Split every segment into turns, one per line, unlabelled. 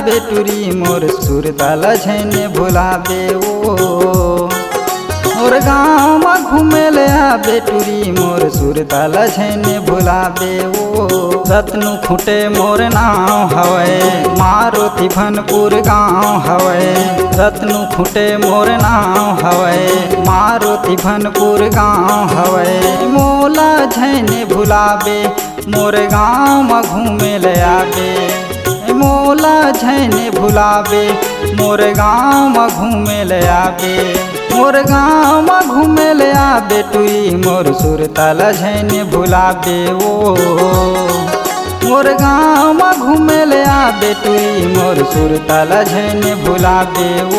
बेटुरी मोर सुरताल झैने भुलाबे ओ। मोर गाँव में घूमे ले बेटुरी मोर सुरताल झैने भुलाबे ओ। रत्नु खुटे मोर नाव हवै मारुति भनपुर गाँव हवै। रत्नु खुटे मोर नाव हवै मारुति भनपुर गाँव हवै। मोला झैने भुलाबे मोर गाँव में घूमे ले आबे। मोला झैने भुलाबे मोर गाँव में घूमे ले आबे। मोर गाँव में घूमे ले आबे बेटुरी मोर सुरताल झैने भुलाबे ओ। मोर गाँव में घूमे ले आबे बेटुरी मोर सुरताल झैने भुलाबे ओ।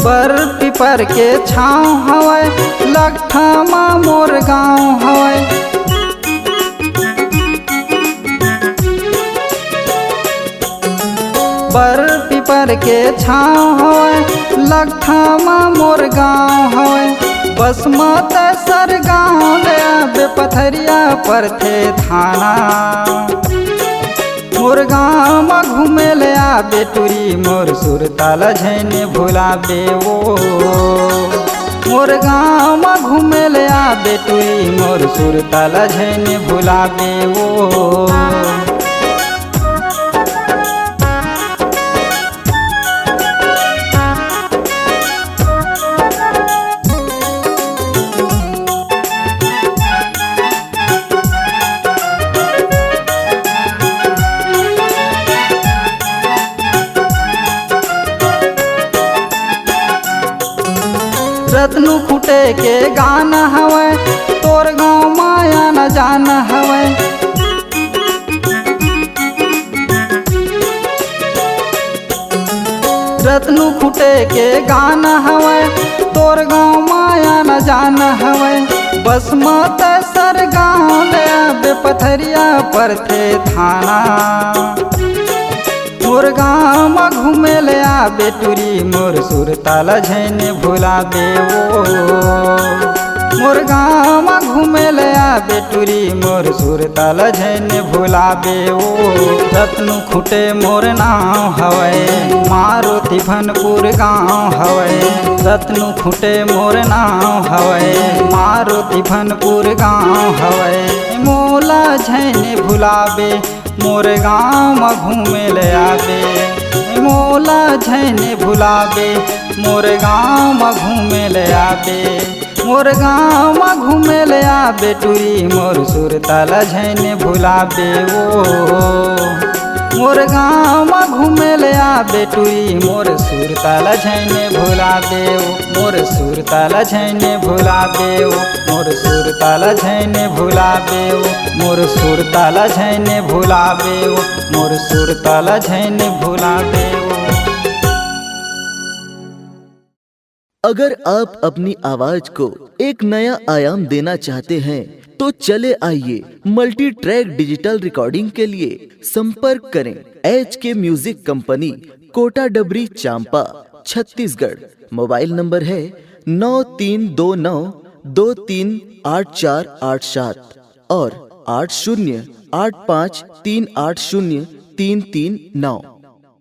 बर पीपर के छाँव हवै लगठा मा मोर गाँव हवै। बर पीपर के छाँव हवै लगठा मा मोर गाँव हवै। बस मत सर गाँव ले आबे पथरिया पर थे थाना। मोर गाँव में घूमे ले आबे बेटुरी मोर सुरताल झैने भुलाबे ओ। मोर गाँव में घूमे ले आबे बेटुरी मोर सुरताल झैने भुलाबे ओ। रत्नु खुटे के गाना हवै तोर गाँव माया न जान हवै। रत्नु खुटे के गाना हवै तोर गाँव माया न जान हवै। बस मत सर गाँव ले आबे पथरिया पर थे थाना। मोर गाँव में घूमे ले आबे बेटुरी मोर सुरताल झैने भुलाबे ओ। मोर गाँव में घूमे ले आबे बेटुरी मोर सुरताल झैने भुलाबे ओ। रत्नु खुटे मोर नाव हवै मारुति भनपुर गाँव हवै। रत्नु खुटे मोर नाव हवै मारुति भनपुर गाँव हवै। मोला झैने भुलाबे मोर गाँव में घूमे ले आबे। मोला झैने भुलाबे मोर गाँव में घूमे ले आबे। मोर गाँव में घूमे ले आबे बेटुरी मोर सुरताल झैने भुलाबे ओ। मोर गाँव में घूमे ले आबे बेटुरी मोर सुरताल झैने भुलाबे ओ। मोर सुरताल झैने भुलाबे ओ। मोर सुरताल झैने भुलाबे ओ। मोर सुरताल झैने भुलाबे ओ। मोर सुरताल झैने भुलाबे ओ।
अगर आप अपनी आवाज को एक नया आयाम देना चाहते हैं तो चले आइए मल्टी ट्रैक डिजिटल रिकॉर्डिंग के लिए संपर्क करें HK म्यूजिक कंपनी, कोटा डबरी, चांपा, छत्तीसगढ़। मोबाइल नंबर है 9329238487 और 8085380339।